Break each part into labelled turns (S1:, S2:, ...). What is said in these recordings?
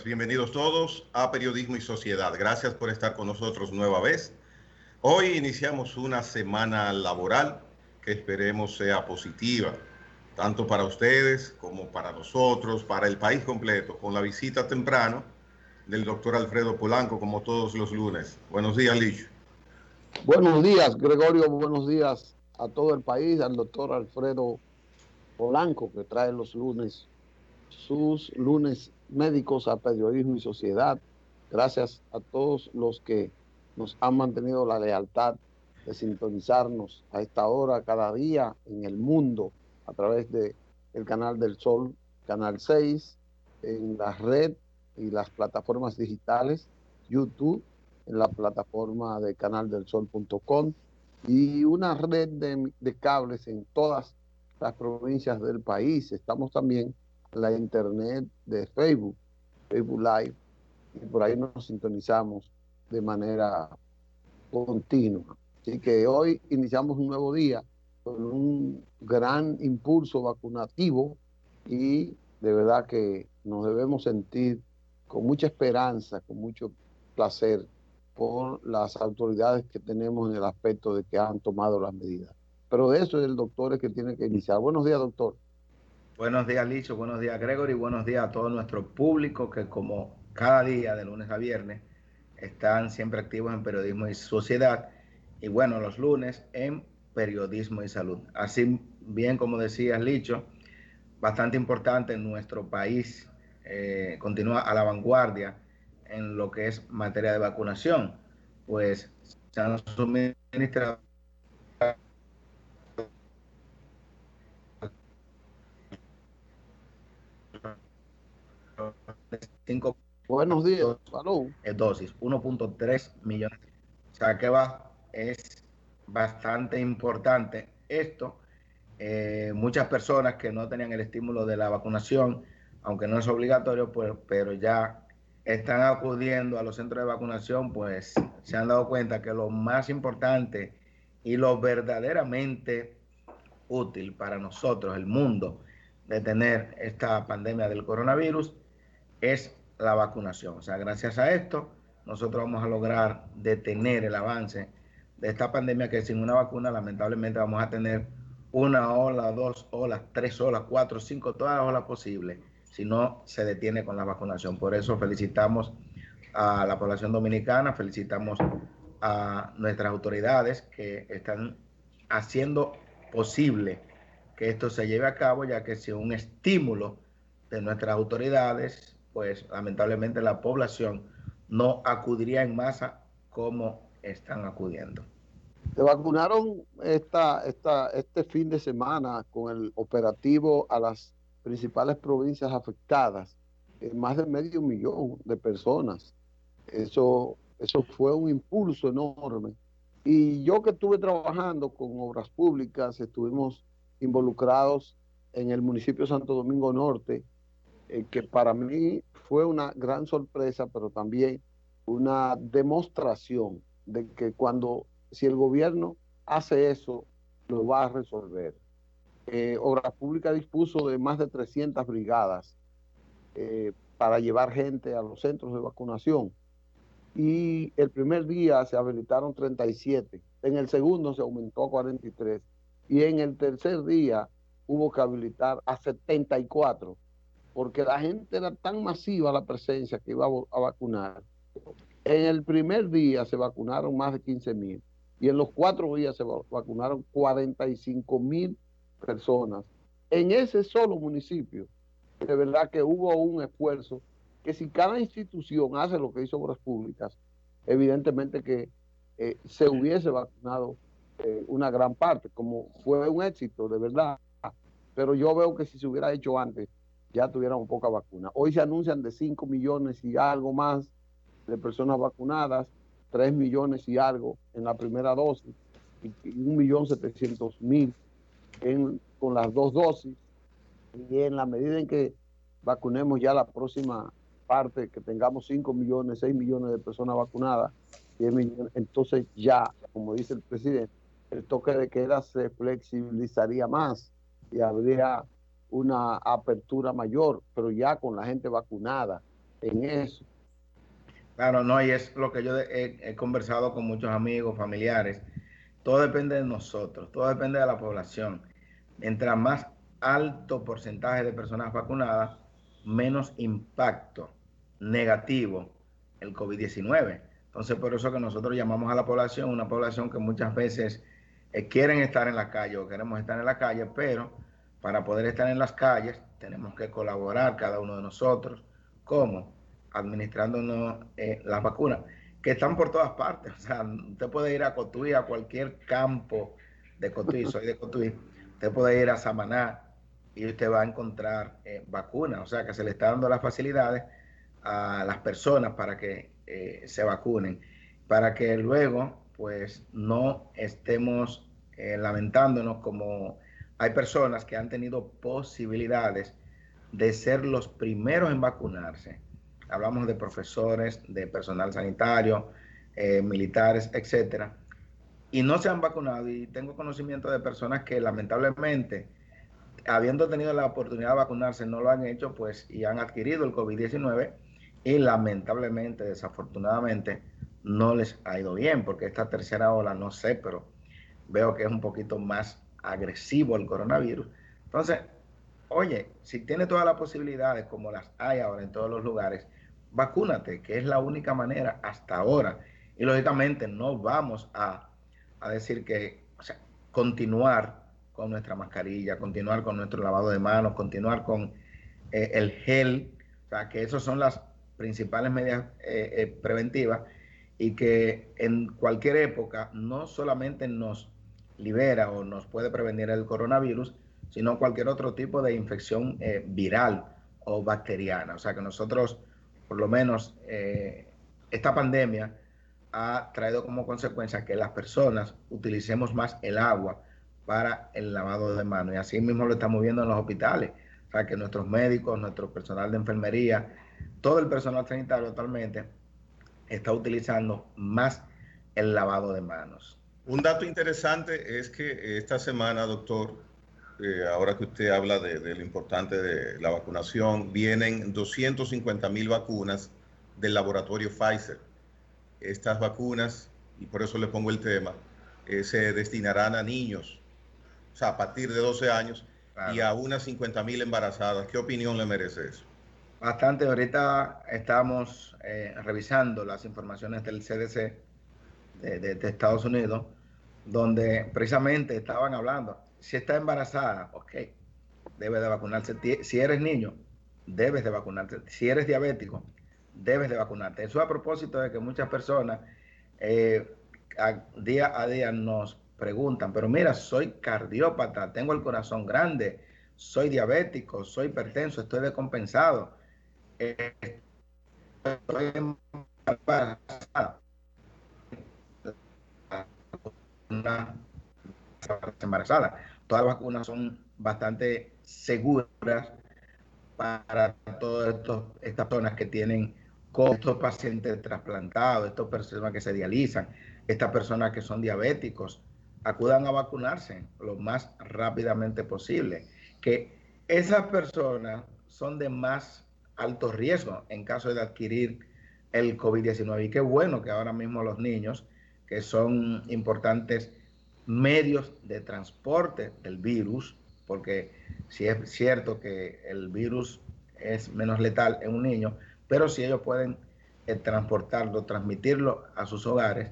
S1: bienvenidos todos a Periodismo y Sociedad. Gracias por estar con nosotros nueva vez. Hoy iniciamos una semana laboral que esperemos sea positiva, tanto para ustedes como para nosotros, para el país completo, con la visita temprano del doctor Alfredo Polanco, como todos los lunes. Buenos días, Licho.
S2: Buenos días, Gregorio. Buenos días a todo el país, al doctor Alfredo Polanco, que trae los lunes, sus lunes médicos a Periodismo y Sociedad. Gracias a todos los que nos han mantenido la lealtad de sintonizarnos a esta hora, cada día en el mundo, a través de el Canal del Sol, Canal 6, en la red y las plataformas digitales, YouTube, en la plataforma de canaldelsol.com y una red de cables en todas las provincias del país. Estamos también en la internet de Facebook, Facebook Live, y por ahí nos sintonizamos de manera continua. Así que hoy iniciamos un nuevo día con un gran impulso vacunativo y de verdad que nos debemos sentir con mucha esperanza, con mucho placer por las autoridades que tenemos en el aspecto de que han tomado las medidas. Pero de eso es el doctor el que tiene que iniciar. Buenos días, doctor.
S3: Buenos días, Licho. Buenos días, Gregory. Buenos días a todo nuestro público que, como cada día de lunes a viernes, están siempre activos en Periodismo y Sociedad, y bueno, los lunes en Periodismo y Salud. Así bien, como decías, Licho, bastante importante en nuestro país, continúa a la vanguardia en lo que es materia de vacunación, pues se han suministrado 5
S2: Buenos días, salud.
S3: dosis, 1.3 millones. O sea que es bastante importante esto. Muchas personas que no tenían el estímulo de la vacunación, aunque no es obligatorio, pues, pero ya están acudiendo a los centros de vacunación, pues se han dado cuenta que lo más importante y lo verdaderamente útil para nosotros, el mundo, de tener esta pandemia del coronavirus es la vacunación. O sea, gracias a esto, nosotros vamos a lograr detener el avance de esta pandemia, que sin una vacuna lamentablemente vamos a tener una ola, dos olas, tres olas, cuatro, cinco, todas las olas posibles, si no se detiene con la vacunación. Por eso felicitamos a la población dominicana, felicitamos a nuestras autoridades que están haciendo posible que esto se lleve a cabo, ya que sin un estímulo de nuestras autoridades, pues lamentablemente la población no acudiría en masa como están acudiendo.
S2: Se vacunaron este fin de semana con el operativo a las principales provincias afectadas, más de 500,000 de personas. Eso fue un impulso enorme. Y yo que estuve trabajando con obras públicas, estuvimos involucrados en el municipio de Santo Domingo Norte, que para mí fue una gran sorpresa, pero también una demostración de que si el gobierno hace eso, lo va a resolver. Obras Públicas dispuso de más de 300 brigadas para llevar gente a los centros de vacunación. Y el primer día se habilitaron 37, en el segundo se aumentó a 43 y en el tercer día hubo que habilitar a 74, porque la gente era tan masiva la presencia que iba a vacunar. En el primer día se vacunaron más de 15,000 y en los 4 días se vacunaron 45,000 personas. En ese solo municipio, de verdad que hubo un esfuerzo que si cada institución hace lo que hizo Obras Públicas, evidentemente que se hubiese vacunado una gran parte, como fue un éxito, de verdad. Pero yo veo que si se hubiera hecho antes, ya tuviéramos poca vacuna. Hoy se anuncian de 5 millones y algo más de personas vacunadas, 3 millones y algo en la primera dosis, y 1.700.000 con las 2 dosis. Y en la medida en que vacunemos ya la próxima parte, que tengamos 5 millones, 6 millones de personas vacunadas, 10 millones, entonces ya, como dice el presidente, el toque de queda se flexibilizaría más y habría una apertura mayor, pero ya con la gente vacunada. en eso.
S3: Claro, no, y es lo que yo he conversado con muchos amigos, familiares. Todo depende de nosotros, todo depende de la población. Mientras más alto porcentaje de personas vacunadas, menos impacto negativo el COVID-19. Entonces, por eso que nosotros llamamos a la población, una población que muchas veces quieren estar en la calle o queremos estar en la calle, pero para poder estar en las calles tenemos que colaborar cada uno de nosotros. ¿Cómo? Administrándonos las vacunas, que están por todas partes. O sea, usted puede ir a Cotuí, a cualquier campo de Cotuí, soy de Cotuí, usted puede ir a Samaná y usted va a encontrar vacunas. O sea, que se le está dando las facilidades a las personas para que se vacunen, para que luego pues no estemos lamentándonos como hay personas que han tenido posibilidades de ser los primeros en vacunarse. Hablamos de profesores, de personal sanitario, militares, etcétera, y no se han vacunado. Y tengo conocimiento de personas que lamentablemente, habiendo tenido la oportunidad de vacunarse, no lo han hecho, pues, y han adquirido el COVID-19 y lamentablemente, desafortunadamente, no les ha ido bien, porque esta tercera ola, no sé, pero veo que es un poquito más agresivo el coronavirus. Entonces, oye, si tiene todas las posibilidades, como las hay ahora en todos los lugares, vacúnate, que es la única manera hasta ahora. Y lógicamente no vamos a decir que, o sea, continuar con nuestra mascarilla, continuar con nuestro lavado de manos, continuar con el gel, o sea, que esas son las principales medidas preventivas, y que en cualquier época no solamente nos libera o nos puede prevenir el coronavirus, sino cualquier otro tipo de infección viral o bacteriana. O sea que nosotros, por lo menos, esta pandemia ha traído como consecuencia que las personas utilicemos más el agua para el lavado de manos, y así mismo lo estamos viendo en los hospitales. O sea que nuestros médicos, nuestro personal de enfermería, todo el personal sanitario actualmente está utilizando más el lavado de manos.
S1: Un dato interesante es que esta semana, doctor, ahora que usted habla de lo importante de la vacunación, vienen 250,000 vacunas del laboratorio Pfizer. Estas vacunas, y por eso le pongo el tema, se destinarán a niños, o sea, a partir de 12 años, claro, y a unas 50,000 embarazadas. ¿Qué opinión le merece eso?
S3: Bastante. Ahorita estamos revisando las informaciones del CDC de Estados Unidos, donde precisamente estaban hablando, si está embarazada, ok, debe de vacunarse. Si eres niño, debes de vacunarte. Si eres diabético, debes de vacunarte. Eso a propósito de que muchas personas día a día nos preguntan, pero mira, soy cardiópata, tengo el corazón grande, soy diabético, soy hipertenso, estoy descompensado, estoy embarazada. Embarazada. Todas las vacunas son bastante seguras para todas estas personas que tienen estos pacientes trasplantados, estas personas que se dializan, estas personas que son diabéticos. Acudan a vacunarse lo más rápidamente posible, que esas personas son de más alto riesgo en caso de adquirir el COVID-19. Y qué bueno que ahora mismo los niños, que son importantes medios de transporte del virus, porque sí es cierto que el virus es menos letal en un niño, pero si ellos pueden transportarlo, transmitirlo a sus hogares,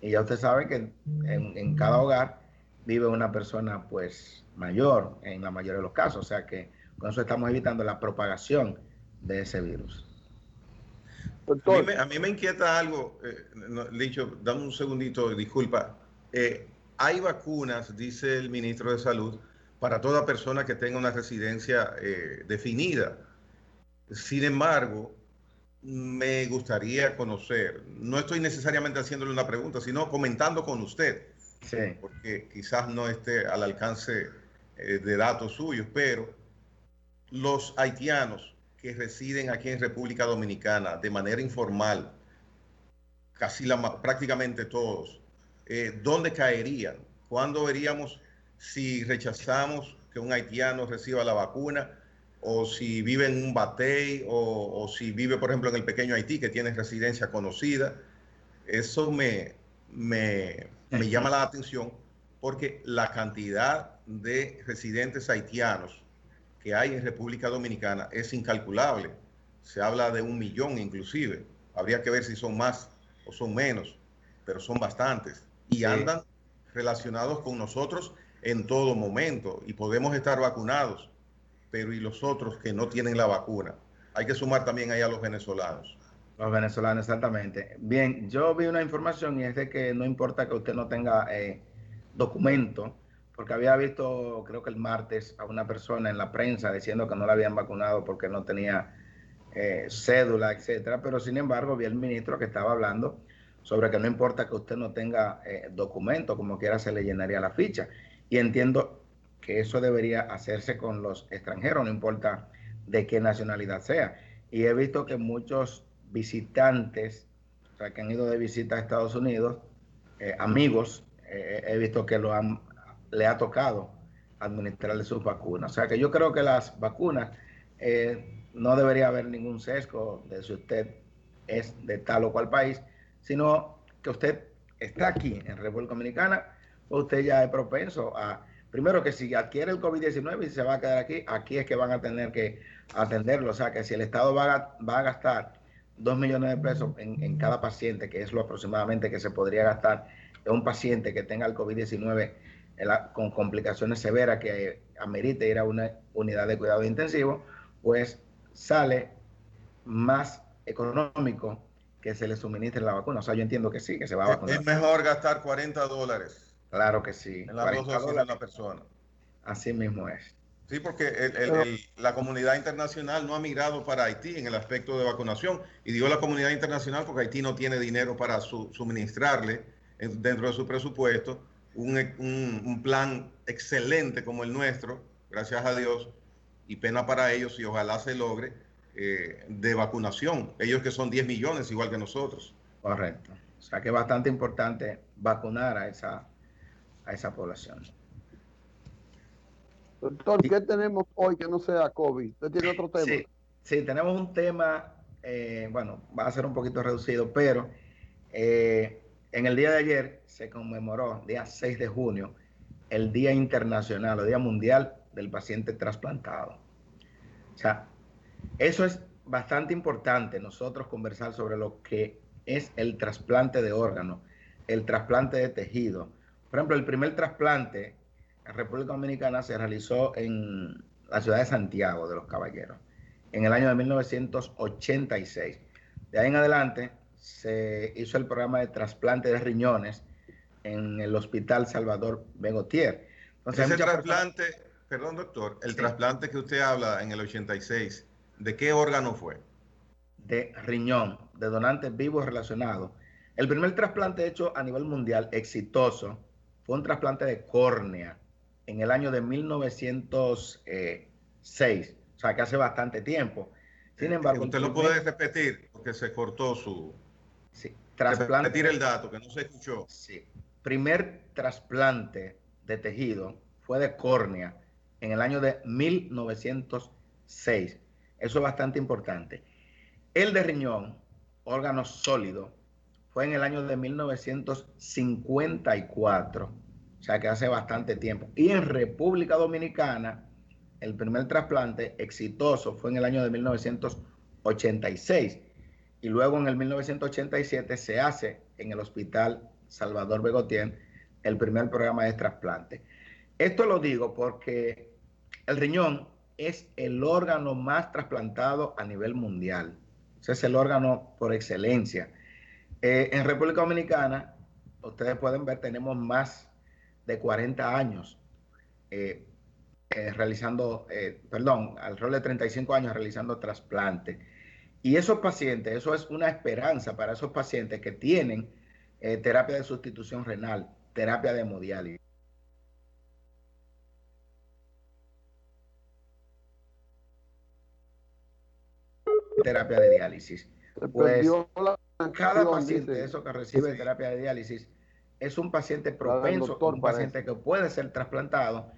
S3: y ya usted sabe que en cada hogar vive una persona pues mayor en la mayoría de los casos, o sea que con eso estamos evitando la propagación de ese virus.
S1: A mí me inquieta algo, Licho, dame un segundito, disculpa. Hay vacunas, dice el ministro de Salud, para toda persona que tenga una residencia definida. Sin embargo, me gustaría conocer, no estoy necesariamente haciéndole una pregunta, sino comentando con usted,
S3: sí,
S1: porque quizás no esté al alcance de datos suyos, pero los haitianos que residen aquí en República Dominicana de manera informal, prácticamente todos, ¿dónde caerían? ¿Cuándo veríamos si rechazamos que un haitiano reciba la vacuna o si vive en un batey, o si vive, por ejemplo, en el pequeño Haití, que tiene residencia conocida. Eso me llama la atención porque la cantidad de residentes haitianos que hay en República Dominicana es incalculable. Se habla de 1 millón inclusive. Habría que ver si son más o son menos, pero son bastantes. Y sí, andan relacionados con nosotros en todo momento y podemos estar vacunados, pero ¿y los otros que no tienen la vacuna? Hay que sumar también ahí a los venezolanos.
S3: Los venezolanos, exactamente. Bien, yo vi una información y es de que no importa que usted no tenga documento, porque había visto, creo que el martes, a una persona en la prensa diciendo que no la habían vacunado porque no tenía cédula, etcétera, pero sin embargo vi al ministro que estaba hablando sobre que no importa que usted no tenga documento, como quiera se le llenaría la ficha. Y entiendo que eso debería hacerse con los extranjeros, no importa de qué nacionalidad sea. Y he visto que muchos visitantes, o sea, que han ido de visita a Estados Unidos, amigos, he visto que le ha tocado administrarle sus vacunas. O sea, que yo creo que las vacunas no debería haber ningún sesgo de si usted es de tal o cual país, sino que usted está aquí en República Dominicana, usted ya es propenso a, primero que si adquiere el COVID-19 y se va a quedar aquí, aquí es que van a tener que atenderlo. O sea, que si el Estado va a gastar 2 millones de pesos en cada paciente, que es lo aproximadamente que se podría gastar en un paciente que tenga el COVID-19 con complicaciones severas que amerite ir a una unidad de cuidado intensivo, pues sale más económico que se le suministre la vacuna. O sea, yo entiendo que sí, que se va a vacunar.
S1: Es mejor gastar $40.
S3: Claro que sí.
S1: En las 2 dosis de una persona.
S3: Así mismo es.
S1: Sí, porque la comunidad internacional no ha migrado para Haití en el aspecto de vacunación. Y digo la comunidad internacional porque Haití no tiene dinero para suministrarle dentro de su presupuesto un plan excelente como el nuestro, gracias a Dios, y pena para ellos y ojalá se logre, de vacunación. Ellos que son 10 millones igual que nosotros.
S3: Correcto. O sea que es bastante importante vacunar a esa población.
S2: Doctor, ¿qué tenemos hoy que no sea COVID? ¿Usted tiene otro tema?
S3: Sí, tenemos un tema, bueno, va a ser un poquito reducido, pero en el día de ayer se conmemoró, día 6 de junio, el Día Internacional o Día Mundial del Paciente Trasplantado. O sea, eso es bastante importante, nosotros conversar sobre lo que es el trasplante de órganos, el trasplante de tejido. Por ejemplo, el primer trasplante en República Dominicana se realizó en la ciudad de Santiago de los Caballeros, en el año de 1986. De ahí en adelante se hizo el programa de trasplante de riñones en el Hospital Salvador Begotier.
S1: Entonces, ese trasplante, perdón doctor, el trasplante que usted habla en el 86, ¿de qué órgano fue?
S3: De riñón, de donantes vivos relacionados. El primer trasplante hecho a nivel mundial exitoso fue un trasplante de córnea en el año de 1906, o sea que hace bastante tiempo. Sin embargo,
S1: usted lo puede repetir porque se cortó su...
S3: Sí, trasplante.
S1: Repetir el dato que no se escuchó.
S3: Sí, primer trasplante de tejido fue de córnea en el año de 1906. Eso es bastante importante. El de riñón, órgano sólido, fue en el año de 1954, o sea que hace bastante tiempo. Y en República Dominicana, el primer trasplante exitoso fue en el año de 1986. Y luego en el 1987 se hace en el Hospital Salvador Begotier el primer programa de trasplante. Esto lo digo porque el riñón es el órgano más trasplantado a nivel mundial. Ese es el órgano por excelencia. En República Dominicana, ustedes pueden ver, tenemos más de 40 años alrededor de 35 años realizando trasplante. Y esos pacientes, eso es una esperanza para esos pacientes que tienen terapia de sustitución renal, terapia de hemodiálisis. Terapia de diálisis. Pues cada paciente de esos que recibe terapia de diálisis es un paciente propenso, un paciente que puede ser trasplantado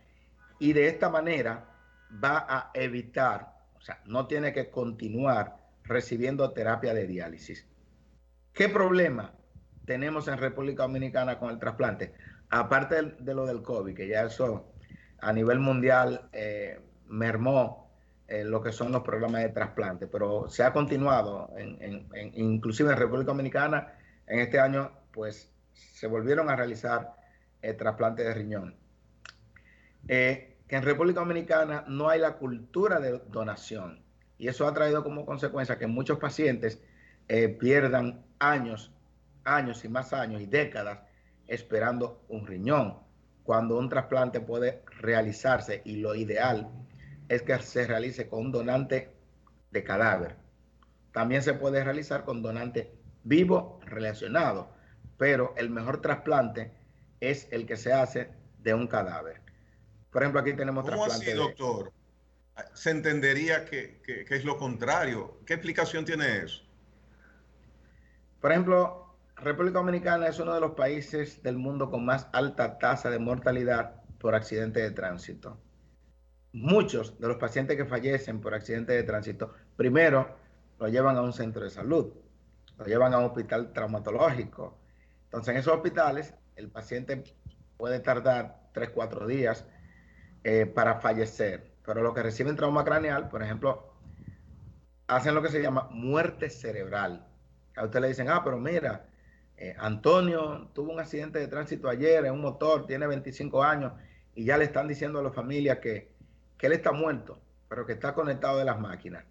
S3: y de esta manera va a evitar sea, no tiene que continuar recibiendo terapia de diálisis. ¿Qué problema tenemos en República Dominicana con el trasplante? Aparte de lo del COVID, que ya eso a nivel mundial mermó lo que son los programas de trasplante, pero se ha continuado, inclusive en República Dominicana, en este año, pues se volvieron a realizar trasplantes de riñón. Que en República Dominicana no hay la cultura de donación, y eso ha traído como consecuencia que muchos pacientes pierdan años y más años y décadas esperando un riñón, cuando un trasplante puede realizarse, y lo ideal es que se realice con un donante de cadáver. También se puede realizar con donante vivo relacionado, pero el mejor trasplante es el que se hace de un cadáver. Por ejemplo, aquí tenemos trasplante.
S1: ¿Cómo así, doctor? Se entendería que es lo contrario. ¿Qué explicación tiene eso?
S3: Por ejemplo, República Dominicana es uno de los países del mundo con más alta tasa de mortalidad por accidente de tránsito. Muchos de los pacientes que fallecen por accidente de tránsito, primero lo llevan a un centro de salud, lo llevan a un hospital traumatológico. Entonces, en esos hospitales, el paciente puede tardar 3-4 días para fallecer. Pero los que reciben trauma craneal, por ejemplo, hacen lo que se llama muerte cerebral. A usted le dicen, pero mira, Antonio tuvo un accidente de tránsito ayer en un motor, tiene 25 años, y ya le están diciendo a la familia que él está muerto, pero que está conectado de las máquinas.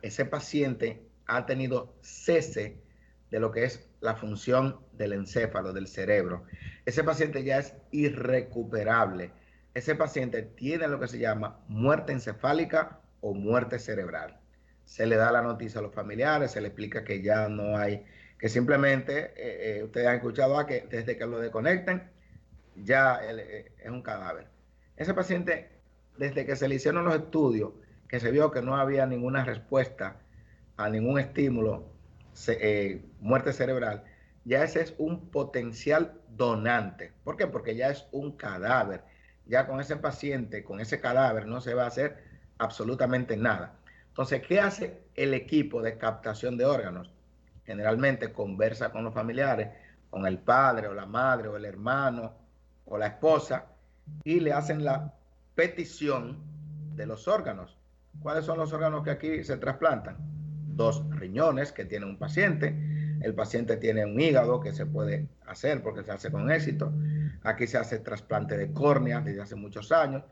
S3: Ese paciente ha tenido cese de lo que es la función del encéfalo, del cerebro. Ese paciente ya es irrecuperable. Ese paciente tiene lo que se llama muerte encefálica o muerte cerebral. Se le da la noticia a los familiares, se le explica que ya no hay, que simplemente, ustedes han escuchado que desde que lo desconecten, ya es un cadáver. Ese paciente, desde que se le hicieron los estudios, que se vio que no había ninguna respuesta a ningún estímulo, muerte cerebral, ya ese es un potencial donante. ¿Por qué? Porque ya es un cadáver. Ya con ese paciente, con ese cadáver, no se va a hacer absolutamente nada. Entonces, ¿qué hace el equipo de captación de órganos? Generalmente conversa con los familiares, con el padre o la madre o el hermano o la esposa, y le hacen la petición de los órganos. ¿Cuáles son los órganos que aquí se trasplantan? 2 riñones que tiene un paciente. El paciente tiene un hígado que se puede hacer porque se hace con éxito. Aquí se hace trasplante de córnea desde hace muchos años.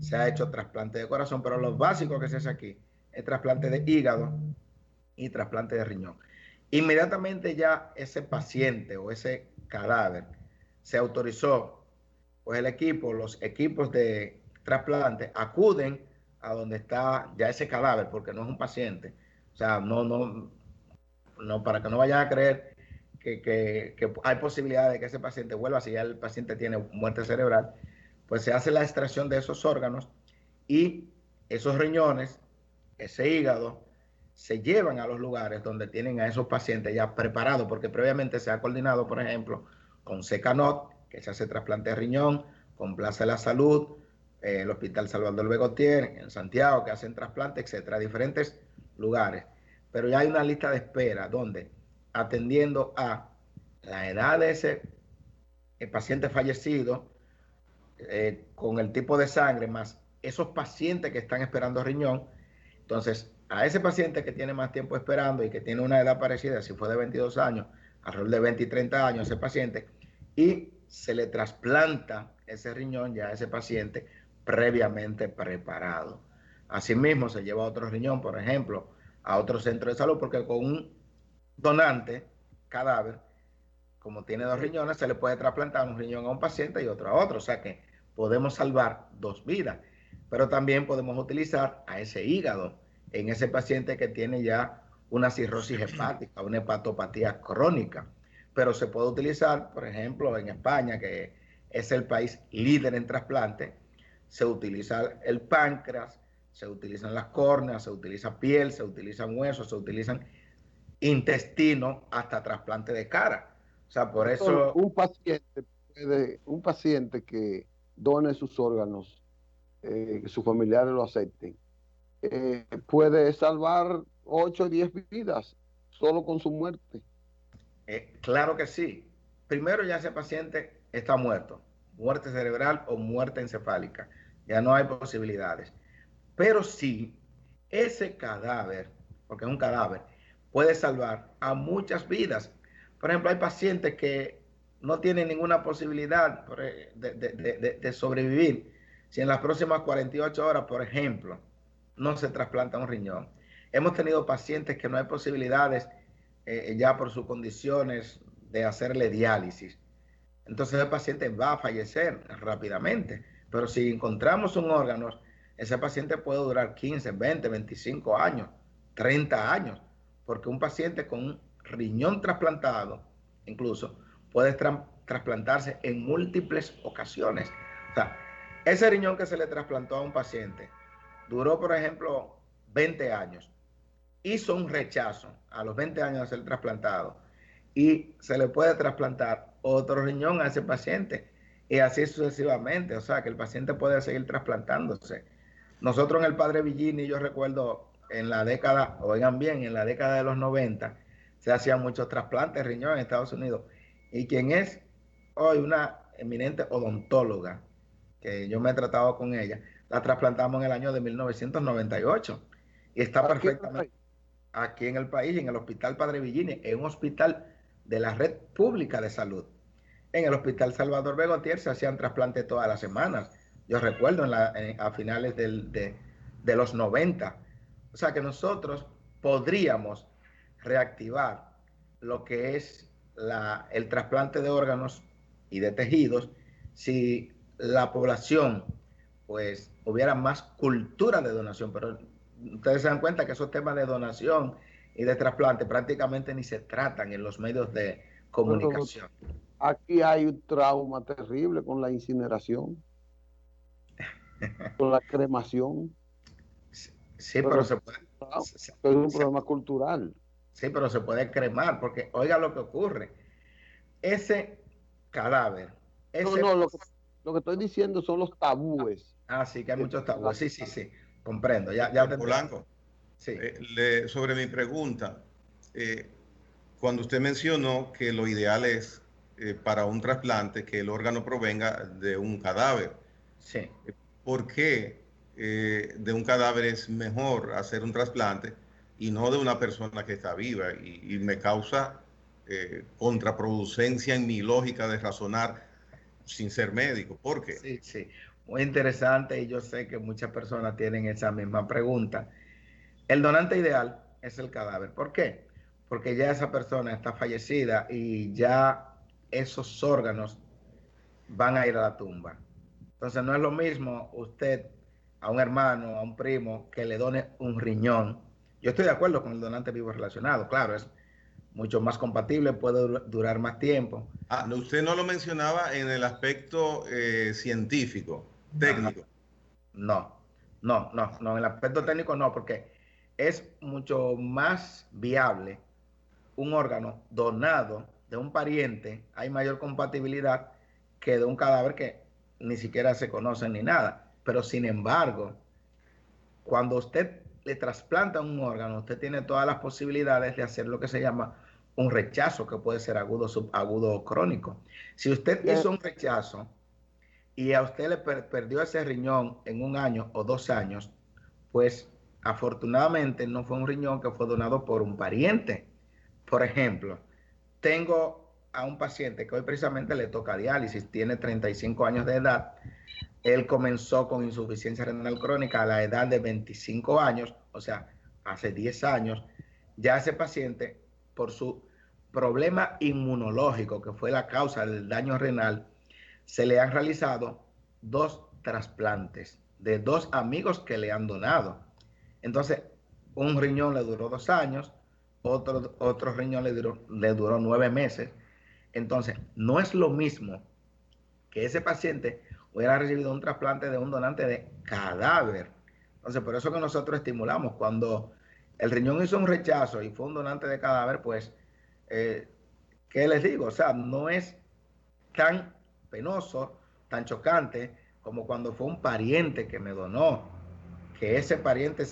S3: Se ha hecho trasplante de corazón, pero lo básico que se hace aquí es trasplante de hígado y trasplante de riñón. Inmediatamente ya ese paciente o ese cadáver se autorizó, pues el equipo, los equipos de trasplante acuden a donde está ya ese cadáver, porque no es un paciente. O sea, no, para que no vayan a creer que hay posibilidad de que ese paciente vuelva si ya el paciente tiene muerte cerebral. Pues se hace la extracción de esos órganos y esos riñones, ese hígado, se llevan a los lugares donde tienen a esos pacientes ya preparados, porque previamente se ha coordinado, por ejemplo, con Secanot, que se hace trasplante de riñón, con Plaza de la Salud, el Hospital Salvador Begotier, en Santiago, que hacen trasplante, etcétera, diferentes lugares. Pero ya hay una lista de espera donde, atendiendo a la edad de ese paciente fallecido, con el tipo de sangre, más esos pacientes que están esperando riñón, entonces a ese paciente que tiene más tiempo esperando y que tiene una edad parecida, si fue de 22 años, alrededor de 20 y 30 años ese paciente, y se le trasplanta ese riñón ya a ese paciente previamente preparado. Asimismo, se lleva otro riñón, por ejemplo, a otro centro de salud, porque con un donante, cadáver, como tiene 2 riñones, se le puede trasplantar un riñón a un paciente y otro a otro. O sea que podemos salvar 2 vidas. Pero también podemos utilizar a ese hígado en ese paciente que tiene ya una cirrosis hepática, una hepatopatía crónica. Pero se puede utilizar, por ejemplo, en España, que es el país líder en trasplante, se utiliza el páncreas, se utilizan las córneas, se utiliza piel, se utilizan huesos, se utilizan intestino, hasta trasplante de cara. O sea, por eso...
S2: Un paciente que done sus órganos, que sus familiares lo acepten, puede salvar 8 o 10 vidas solo con su muerte.
S3: Claro que sí. Primero ya ese paciente está muerto, muerte cerebral o muerte encefálica. Ya no hay posibilidades. Pero sí, ese cadáver, porque es un cadáver, puede salvar a muchas vidas. Por ejemplo, hay pacientes que no tienen ninguna posibilidad de sobrevivir si en las próximas 48 horas, por ejemplo, no se trasplanta un riñón. Hemos tenido pacientes que no hay posibilidades ya por sus condiciones de hacerle diálisis. Entonces el paciente va a fallecer rápidamente. Pero si encontramos un órgano, ese paciente puede durar 15, 20, 25 años, 30 años, porque un paciente con un riñón trasplantado, incluso, puede trasplantarse en múltiples ocasiones. O sea, ese riñón que se le trasplantó a un paciente duró, por ejemplo, 20 años, hizo un rechazo a los 20 años de ser trasplantado y se le puede trasplantar otro riñón a ese paciente y así sucesivamente. O sea, que el paciente puede seguir trasplantándose. Nosotros en el Padre Villini, yo recuerdo en la década, oigan bien, en la década de los 90 se hacían muchos trasplantes de riñón en Estados Unidos. Y quien es hoy una eminente odontóloga, que yo me he tratado con ella, la trasplantamos en el año de 1998 y está perfectamente aquí en el país, en el Hospital Padre Villini, en un hospital de la red pública de salud. En el Hospital Salvador Begotier se hacían trasplantes todas las semanas. Yo recuerdo a finales de los 90. O sea que nosotros podríamos reactivar lo que es el trasplante de órganos y de tejidos si la población pues hubiera más cultura de donación. Pero ustedes se dan cuenta que esos temas de donación y de trasplante prácticamente ni se tratan en los medios de comunicación.
S2: Pero aquí hay un trauma terrible con la incineración, con la cremación.
S3: Sí, pero se puede.
S2: Es un problema cultural.
S3: Sí, pero se puede cremar, porque oiga lo que ocurre. Ese cadáver.
S2: Lo que estoy diciendo son los tabúes.
S3: Sí, que hay muchos tabúes. Sí. Comprendo. Ya
S1: te Polanco, sí. Sobre mi pregunta, cuando usted mencionó que lo ideal es para un trasplante que el órgano provenga de un cadáver.
S3: Sí.
S1: ¿Por qué de un cadáver es mejor hacer un trasplante y no de una persona que está viva? Y me causa contraproducencia en mi lógica de razonar sin ser médico. ¿Por qué?
S3: Sí. Muy interesante, y yo sé que muchas personas tienen esa misma pregunta. El donante ideal es el cadáver. ¿Por qué? Porque ya esa persona está fallecida y ya esos órganos van a ir a la tumba. Entonces no es lo mismo usted a un hermano, a un primo, que le done un riñón. Yo estoy de acuerdo con el donante vivo relacionado, claro, es mucho más compatible, puede durar más tiempo.
S1: Usted no lo mencionaba en el aspecto científico, técnico.
S3: No, en el aspecto técnico no, porque es mucho más viable un órgano donado de un pariente, hay mayor compatibilidad que de un cadáver que ni siquiera se conoce ni nada. Pero sin embargo, cuando usted le trasplanta un órgano, usted tiene todas las posibilidades de hacer lo que se llama un rechazo, que puede ser agudo, subagudo o crónico. Si usted hizo un rechazo y a usted le perdió ese riñón en 1 año o 2 años, pues afortunadamente no fue un riñón que fue donado por un pariente. Por ejemplo, tengo a un paciente que hoy precisamente le toca diálisis, tiene 35 años de edad. Él comenzó con insuficiencia renal crónica a la edad de 25 años, o sea, hace 10 años. Ya ese paciente, por su problema inmunológico, que fue la causa del daño renal, se le han realizado 2 trasplantes de 2 amigos que le han donado. Entonces, un riñón le duró 2 años, otro riñón le duró 9 meses. Entonces, no es lo mismo que ese paciente hubiera recibido un trasplante de un donante de cadáver. Entonces, por eso que nosotros estimulamos, cuando el riñón hizo un rechazo y fue un donante de cadáver, pues, ¿qué les digo? O sea, no es tan penoso, tan chocante, como cuando fue un pariente que me donó. que ese pariente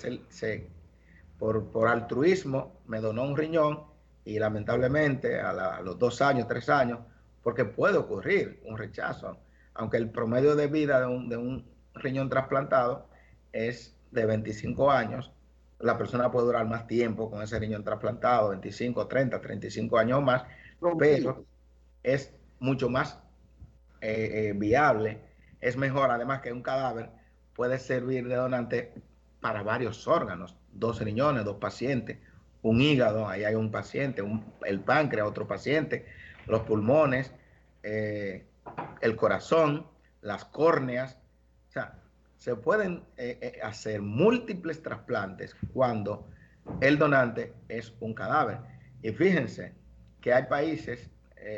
S3: por altruismo me donó un riñón y lamentablemente a los 2 años, 3 años, porque puede ocurrir un rechazo, aunque el promedio de vida de un riñón trasplantado es de 25 años, la persona puede durar más tiempo con ese riñón trasplantado, 25, 30, 35 años más, pero es mucho más viable, es mejor además que un cadáver puede servir de donante para varios órganos, 2 riñones, 2 pacientes, un hígado, ahí hay un paciente, el páncreas, otro paciente, los pulmones, el corazón, las córneas, o sea, se pueden hacer múltiples trasplantes cuando el donante es un cadáver. Y fíjense que hay países,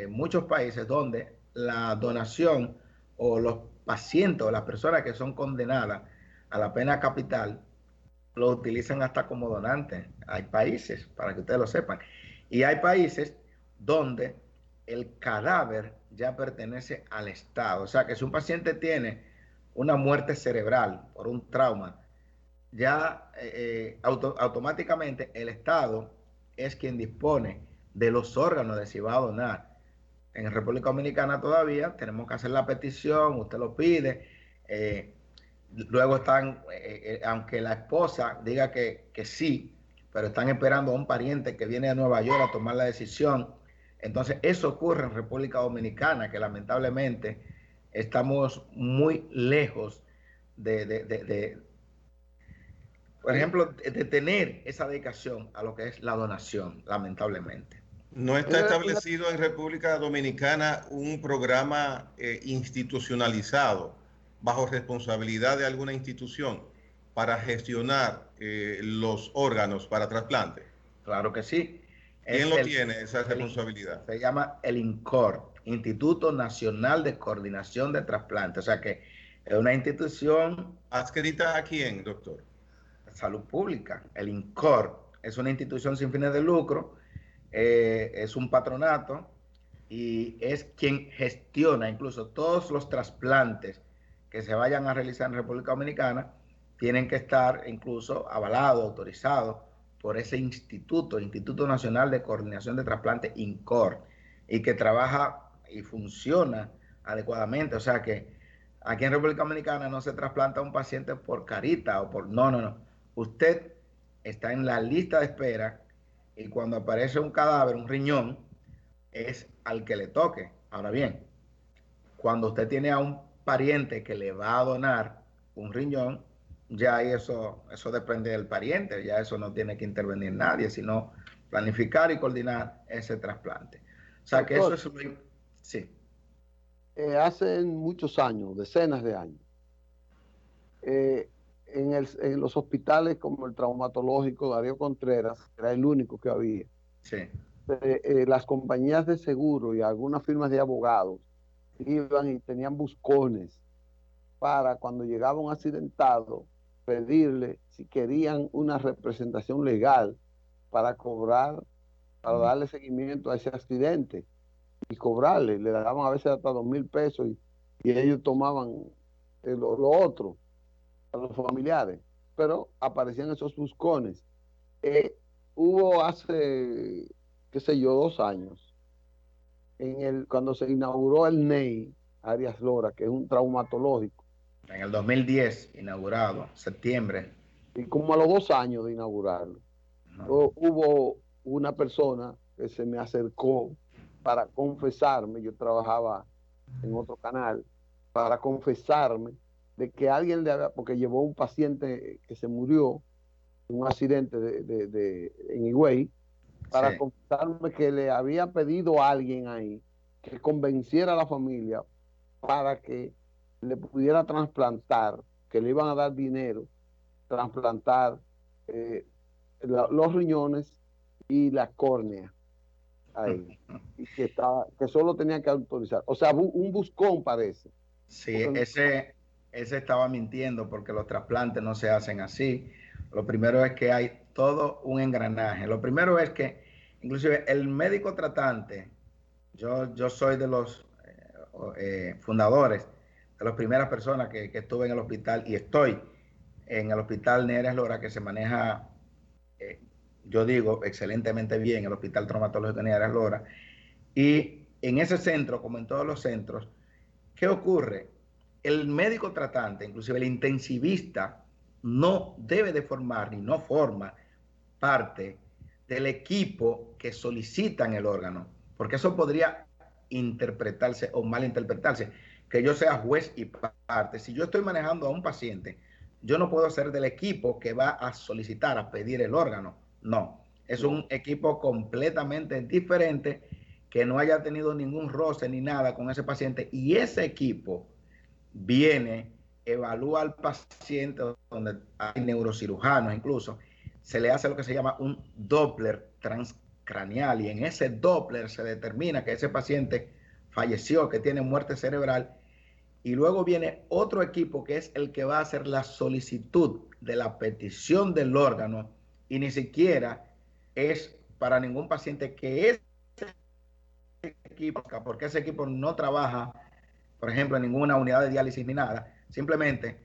S3: muchos países donde la donación o los pacientes o las personas que son condenadas a la pena capital lo utilizan hasta como donantes. Hay países, para que ustedes lo sepan, y hay países donde el cadáver ya pertenece al Estado. O sea que si un paciente tiene una muerte cerebral por un trauma, ya automáticamente el Estado es quien dispone de los órganos de si va a donar. En República Dominicana todavía tenemos que hacer la petición, usted lo pide, luego están, aunque la esposa diga que sí, pero están esperando a un pariente que viene de Nueva York a tomar la decisión. Entonces eso ocurre en República Dominicana, que lamentablemente estamos muy lejos por ejemplo, de tener esa dedicación a lo que es la donación, lamentablemente.
S1: ¿No está establecido en República Dominicana un programa institucionalizado bajo responsabilidad de alguna institución para gestionar los órganos para trasplante?
S3: Claro que sí.
S1: ¿Quién lo tiene esa responsabilidad?
S3: Se llama el INCOR, Instituto Nacional de Coordinación de Trasplante. O sea que es una institución...
S1: ¿Adscrita a quién, doctor?
S3: Salud Pública. El INCOR es una institución sin fines de lucro, es un patronato y es quien gestiona incluso todos los trasplantes que se vayan a realizar en República Dominicana. Tienen que estar incluso avalados, autorizados por ese instituto, Instituto Nacional de Coordinación de Trasplante, INCOR, y que trabaja y funciona adecuadamente. O sea que aquí en República Dominicana no se trasplanta a un paciente por carita o por... No. Usted está en la lista de espera y cuando aparece un cadáver, un riñón, es al que le toque. Ahora bien, cuando usted tiene a un pariente que le va a donar un riñón, ya ahí eso depende del pariente, ya eso no tiene que intervenir nadie, sino planificar y coordinar ese trasplante. O sea, doctor, que eso es muy... Sí.
S2: Hace muchos años, decenas de años, en los hospitales como el traumatológico Darío Contreras, era el único que había.
S3: Sí.
S2: Las compañías de seguro y algunas firmas de abogados iban y tenían buscones para cuando llegaba un accidentado pedirle si querían una representación legal para cobrar, para darle seguimiento a ese accidente y cobrarle. Le daban a veces hasta 2,000 pesos y ellos tomaban lo otro a los familiares, pero aparecían esos buscones. Hubo hace, qué sé yo, 2 años, cuando se inauguró el NEI Arias Lora, que es un traumatológico.
S3: En el 2010, inaugurado, septiembre.
S2: Y como a los 2 años de inaugurarlo, hubo una persona que se me acercó para confesarme, yo trabajaba en otro canal, para confesarme de que alguien le había, porque llevó un paciente que se murió en un accidente en Higüey, para confesarme que le había pedido a alguien ahí que convenciera a la familia para que le pudiera trasplantar, que le iban a dar dinero, trasplantar los riñones y la córnea ahí, y que solo tenía que autorizar. O sea, un buscón parece.
S3: Sí, ese estaba mintiendo porque los trasplantes no se hacen así. Lo primero es que hay todo un engranaje. Lo primero es que, inclusive, el médico tratante, yo soy de los fundadores, de las primeras personas que estuve en el hospital y estoy en el Hospital Nereas Lora, que se maneja, yo digo, excelentemente bien, el Hospital Traumatológico Nereas Lora. Y en ese centro, como en todos los centros, ¿qué ocurre? El médico tratante, inclusive el intensivista, no debe de formar ni no forma parte del equipo que solicitan el órgano, porque eso podría interpretarse o malinterpretarse, que yo sea juez y parte. Si yo estoy manejando a un paciente, yo no puedo ser del equipo que va a solicitar, a pedir el órgano. No, es un equipo completamente diferente, que no haya tenido ningún roce ni nada con ese paciente, y ese equipo viene, evalúa al paciente, donde hay neurocirujanos incluso, se le hace lo que se llama un Doppler transcranial, y en ese Doppler se determina que ese paciente falleció, que tiene muerte cerebral, y luego viene otro equipo que es el que va a hacer la solicitud de la petición del órgano, y ni siquiera es para ningún paciente que ese equipo, porque ese equipo no trabaja, por ejemplo, en ninguna unidad de diálisis ni nada. Simplemente,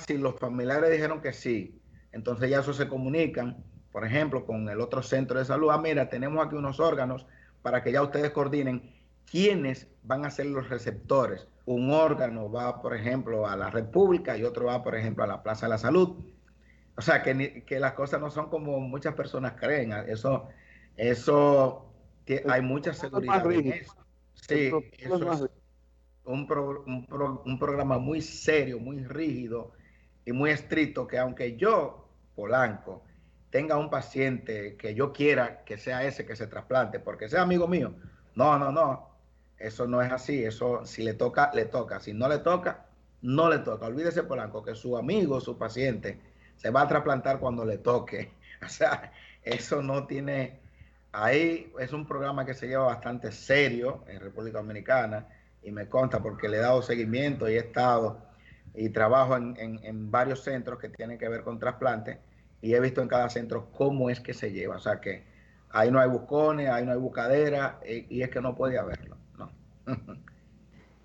S3: si los familiares dijeron que sí, entonces ya eso se comunican, por ejemplo, con el otro centro de salud. Mira, tenemos aquí unos órganos para que ya ustedes coordinen quiénes van a ser los receptores. Un órgano va, por ejemplo, a la República y otro va, por ejemplo, a la Plaza de la Salud. O sea, que las cosas no son como muchas personas creen. Eso hay mucha seguridad en eso. Sí, eso es un programa muy serio, muy rígido y muy estricto, que aunque yo, Polanco, tenga un paciente que yo quiera que sea ese que se trasplante, porque sea amigo mío, no, eso no es así. Eso, si le toca, le toca. Si no le toca, no le toca. Olvídese, Polanco, que su amigo, su paciente, se va a trasplantar cuando le toque. O sea, eso no tiene... Ahí es un programa que se lleva bastante serio en República Dominicana, y me consta porque le he dado seguimiento y he estado y trabajo en varios centros que tienen que ver con trasplantes, y he visto en cada centro cómo es que se lleva. O sea que ahí no hay buscones, ahí no hay buscadera, y es que no puede haberlo, ¿no?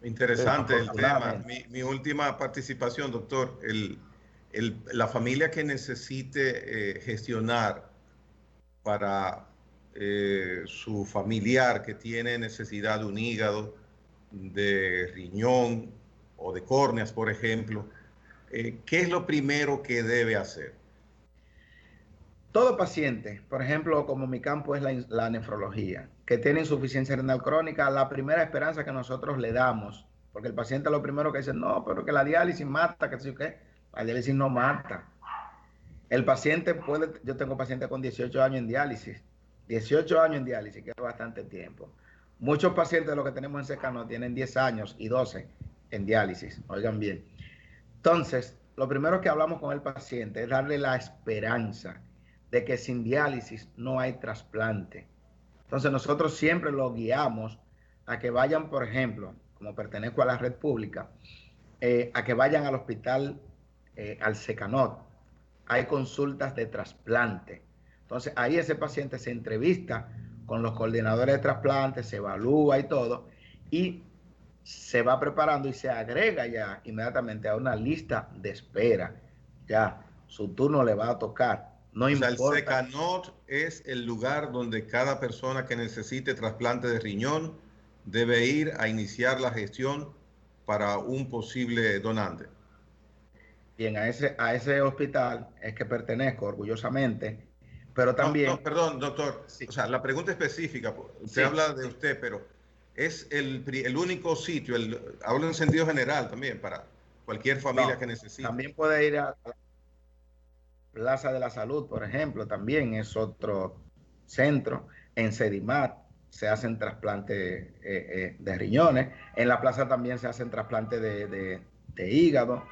S1: Interesante el tema. Mi última participación, doctor. La familia que necesite gestionar para su familiar que tiene necesidad de un hígado, de riñón o de córneas, por ejemplo, ¿qué es lo primero que debe hacer?
S3: Todo paciente, por ejemplo, como mi campo es la nefrología, que tiene insuficiencia renal crónica, la primera esperanza que nosotros le damos, porque el paciente lo primero que dice, no, pero que la diálisis mata, que sé qué, la diálisis no mata. El paciente puede, yo tengo pacientes con 18 años en diálisis, 18 años en diálisis, que es bastante tiempo. Muchos pacientes de los que tenemos en Secano tienen 10 años y 12 en diálisis, oigan bien. Entonces, lo primero que hablamos con el paciente es darle la esperanza de que sin diálisis no hay trasplante. Entonces, nosotros siempre lo guiamos a que vayan, por ejemplo, como pertenezco a la red pública, a que vayan al hospital, al Secanot. Hay consultas de trasplante. Entonces, ahí ese paciente se entrevista con los coordinadores de trasplante, se evalúa y todo, y se va preparando y se agrega ya inmediatamente a una lista de espera. Ya su turno le va a tocar. No importa.
S1: El Secanot es el lugar donde cada persona que necesite trasplante de riñón debe ir a iniciar la gestión para un posible donante.
S3: Bien, a ese hospital es que pertenezco orgullosamente, pero también...
S1: No, perdón, doctor. Sí. O sea, la pregunta específica, usted habla de usted, pero es el único sitio, hablo en sentido general también, para cualquier familia que necesite.
S3: También puede ir a la Plaza de la Salud, por ejemplo, también es otro centro. En Sedimat se hacen trasplantes de riñones, en la plaza también se hacen trasplantes de hígado,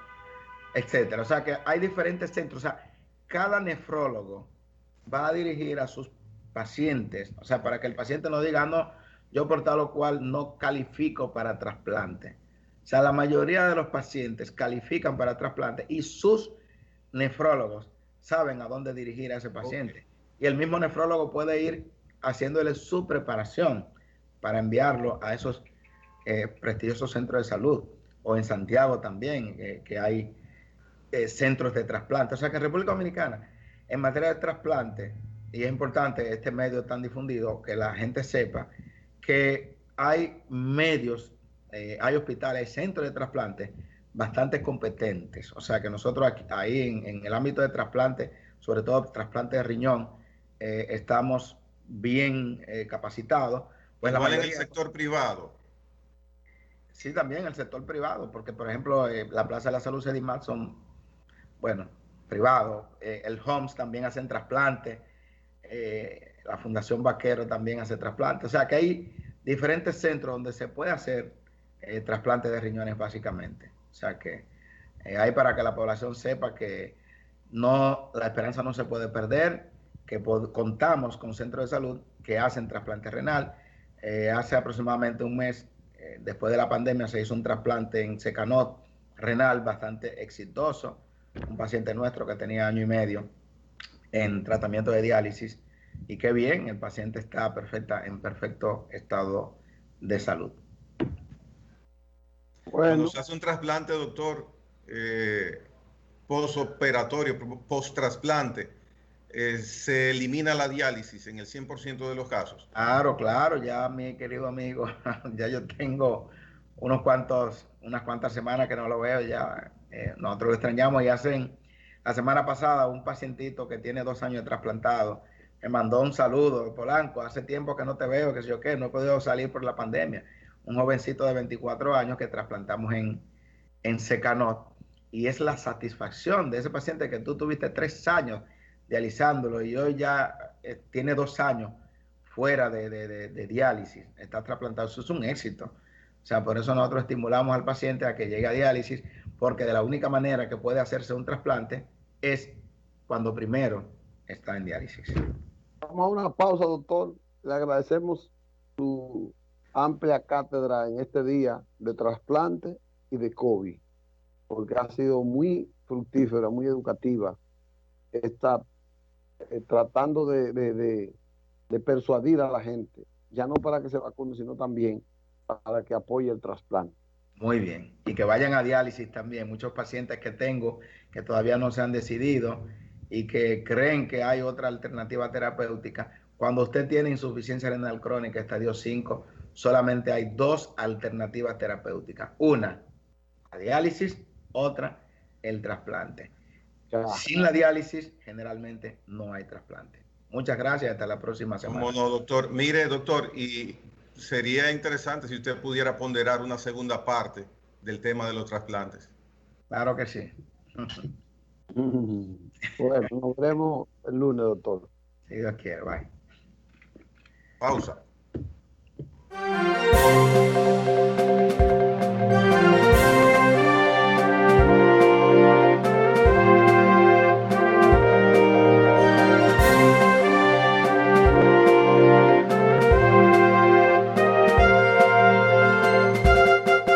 S3: etcétera. O sea que hay diferentes centros. O sea, cada nefrólogo va a dirigir a sus pacientes, o sea, para que el paciente no diga, no, yo por tal o cual no califico para trasplante. O sea, la mayoría de los pacientes califican para trasplante, y sus nefrólogos saben a dónde dirigir a ese paciente. Okay. Y el mismo nefrólogo puede ir haciéndole su preparación para enviarlo a esos prestigiosos centros de salud, o en Santiago también, que hay centros de trasplante. O sea que en República Dominicana, en materia de trasplante, y es importante este medio tan difundido, que la gente sepa que hay medios, hay hospitales, hay centros de trasplante bastante competentes. O sea que nosotros aquí, ahí en el ámbito de trasplante, sobre todo trasplante de riñón, estamos bien capacitados. Pues
S1: igual en el sector privado.
S3: Sí, también el sector privado, porque por ejemplo la Plaza de la Salud Sedimat son, bueno, privados. El HOMS también hacen trasplantes. La Fundación Vaquero también hace trasplantes. O sea que hay diferentes centros donde se puede hacer trasplantes de riñones básicamente. O sea que hay para que la población sepa que no, la esperanza no se puede perder, que contamos con centros de salud que hacen trasplante renal. Hace aproximadamente un mes, después de la pandemia, se hizo un trasplante en Secanot renal bastante exitoso. Un paciente nuestro que tenía 1 año y medio en tratamiento de diálisis, y qué bien, el paciente está en perfecto estado de salud.
S1: Bueno. Cuando se hace un trasplante, doctor, postoperatorio, post-trasplante, se elimina la diálisis en el 100% de los casos.
S3: Claro, claro, ya mi querido amigo, ya yo tengo unas cuantas semanas que no lo veo, ya nosotros lo extrañamos. Y la semana pasada un pacientito que tiene 2 años de trasplantado me mandó un saludo: Polanco, hace tiempo que no te veo, que sé yo qué, no he podido salir por la pandemia. Un jovencito de 24 años que trasplantamos en Secanot, y es la satisfacción de ese paciente que tú tuviste 3 años dializándolo y hoy ya tiene 2 años fuera de diálisis, está trasplantado. Eso es un éxito. O sea, por eso nosotros estimulamos al paciente a que llegue a diálisis, porque de la única manera que puede hacerse un trasplante es cuando primero está en diálisis.
S2: Vamos a una pausa, doctor. Le agradecemos su amplia cátedra en este día de trasplante y de COVID, porque ha sido muy fructífera, muy educativa, está tratando de persuadir a la gente, ya no para que se vacune, sino también para que apoye el trasplante.
S3: Muy bien, y que vayan a diálisis también. Muchos pacientes que tengo que todavía no se han decidido y que creen que hay otra alternativa terapéutica. Cuando usted tiene insuficiencia renal crónica estadio 5, solamente hay 2 alternativas terapéuticas: una, la diálisis; otra, el trasplante. Sin la diálisis, generalmente no hay trasplante. Muchas gracias, hasta la próxima semana.
S1: ¿Cómo no, doctor? Mire, doctor, y sería interesante si usted pudiera ponderar una segunda parte del tema de los trasplantes.
S3: Claro que sí.
S2: Bueno, nos vemos el lunes, doctor.
S3: Si Dios quiere, bye.
S1: Pausa.